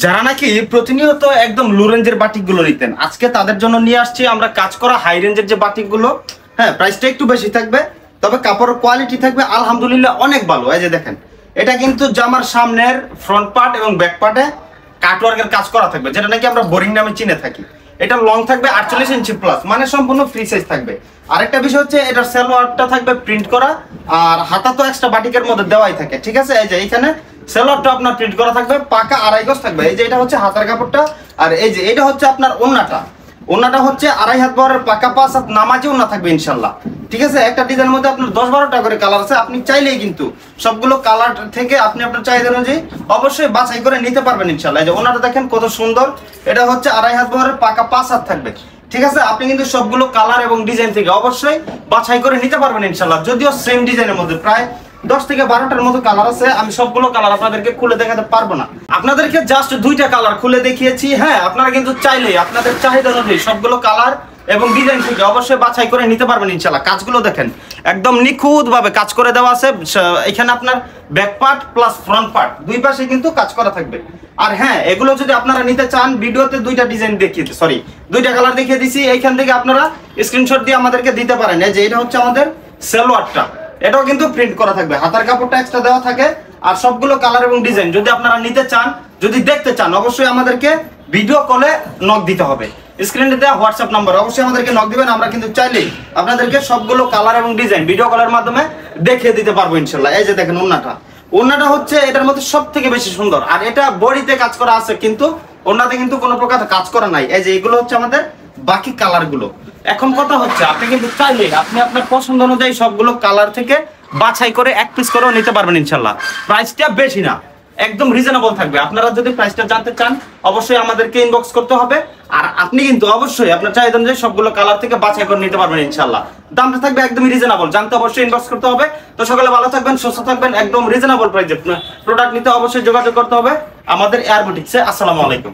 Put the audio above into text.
যারা নাকি প্রতিনিয়ত একদম লো রেঞ্জের বাটিকগুলো নিতেন, আজকে তাদের জন্য নিয়ে আসছি আমরা কাজ করা হাই রেঞ্জের যে বাটিকগুলো। হ্যাঁ, প্রাইসটা একটু বেশি থাকবে, তবে কাপড়ের কোয়ালিটি থাকবে আলহামদুলিল্লাহ অনেক ভালো। এই যে দেখেন, এটা কিন্তু জামার সামনের ফ্রন্ট পার্ট এবং ব্যাক পার্টে কাটওয়ার্কের কাজ করা থাকবে, যেটা নাকি আমরা বোরিং নামে চিনে থাকি। এটা লং থাকবে 48 ইঞ্চি প্লাস, মানে সম্পূর্ণ ফ্রি সাইজ থাকবে। আরেকটা বিষয় হচ্ছে এটার সালোয়ারটা থাকবে প্রিন্ট করা, আর হাতা তো এক্সট্রা বাটিকের মধ্যে দেওয়াই থাকে, ঠিক আছে। এই যে এখানে সালোয়ারটা আপনার প্রিন্ট করা থাকবে, পাকা 2.5 গজ থাকবে। এই যে এটা হচ্ছে হাতার কাপড়টা, আর এই যে এটা হচ্ছে আপনার ওন্নাটা। ওন্নাটা হচ্ছে 2.5 হাত বহরের পাকা 5 হাত নামাজি ওন্না থাকবে ইনশাল্লাহ, ঠিক আছে। একটা ডিজাইনের মধ্যে আপনার 10-12টা করে কালার আছে, আপনি চাইলেই কিন্তু সবগুলো কালার থেকে আপনি আপনার চাহিদা অনুযায়ী অবশ্যই বাছাই করে নিতে পারবেন ইনশাল্লাহ। এই যে ওন্নাটা দেখেন কত সুন্দর, এটা হচ্ছে 2.5 হাত বহরের পাকা 5 হাত থাকবে, ঠিক আছে। আপনি কিন্তু সবগুলো কালার এবং ডিজাইন থেকে অবশ্যই বাছাই করে নিতে পারবেন ইনশাল্লাহ। যদিও সেম ডিজাইনের মধ্যে প্রায় 10 থেকে 12টার মতো কালার আছে, আমি সবগুলো কালার আপনাদেরকে খুলে দেখাতে পারবো না, আপনাদেরকে জাস্ট 2টা কালার খুলে দেখিয়েছি। হ্যাঁ, আপনারা কিন্তু চাইলেই আপনাদের চাহিদা অনুযায়ী সবগুলো কালার এবং ডিজাইন থেকে অবশ্যই বাছাই করে নিতে পারবেন ইনশাল্লাহ। কাজগুলো দেখেন একদম নিখুঁত ভাবে কাজ করে দেওয়া আছে। এখানে আপনার back part plus front part দুই পাশে কিন্তু কাজ করা থাকবে। আর হ্যাঁ, এগুলো যদি আপনারা নিতে চান, ভিডিওতে 2টা ডিজাইন দেখিয়ে 2টা কালার দেখিয়ে দিছি, এইখান থেকে আপনারা স্ক্রিনশট দিয়ে আমাদেরকে দিতে পারেন। এই যে এটা হচ্ছে আমাদের সালোয়ারটা, এটাও কিন্তু প্রিন্ট করা থাকবে, হাতার কাপড়টা এক্সট্রা দেওয়া থাকে। আর সবগুলো কালার এবং ডিজাইন যদি আপনারা নিতে চান, যদি দেখতে চান, অবশ্যই আমাদেরকে ভিডিও কলে নক দিতে হবে। স্ক্রিনে দেওয়া হোয়াটসঅ্যাপ নাম্বার অবশ্যই আমাদেরকে নক দিবেন, আমরা কিন্তু চাইলেই আপনাদেরকে সবগুলো কালার এবং ডিজাইন ভিডিও কলের মাধ্যমে দেখিয়ে দিতে পারবো ইনশাল্লাহ। এই যে দেখেন ওন্নাটা হচ্ছে এটার মধ্যে সব থেকে বেশি সুন্দর, আর এটা বডিতে কাজ করা আছে, কিন্তু ওন্নাতে কিন্তু কোনো প্রকার কাজ করা নাই। এই যে এগুলো হচ্ছে আমাদের বাকি কালারগুলো। এখন কথা হচ্ছে আপনি কিন্তু চাইলে আপনি আপনার পছন্দ অনুযায়ী সবগুলো কালার থেকে বাছাই করে এক পিস করেও নিতে পারবেন ইনশাল্লাহ। প্রাইসটা বেশি না, একদম রিজনেবল থাকবে। আপনারা যদি প্রাইসটা জানতে চান, অবশ্যই আমাদেরকে ইনবক্স করতে হবে। আর আপনি কিন্তু অবশ্যই আপনার চাহিদা অনুযায়ী সবগুলো কালার থেকে বাছাই করে নিতে পারবেন ইনশাল্লাহ। দামটা থাকবে একদমই রিজনেবল, জানতে অবশ্যই ইনবক্স করতে হবে। তো সকলে ভালো থাকবেন, সুস্থ থাকবেন, একদম রিজনেবল প্রাইসে প্রোডাক্ট নিতে অবশ্যই যোগাযোগ করতে হবে আমাদের এয়ার বুটিক্সে। আসসালামু আলাইকুম।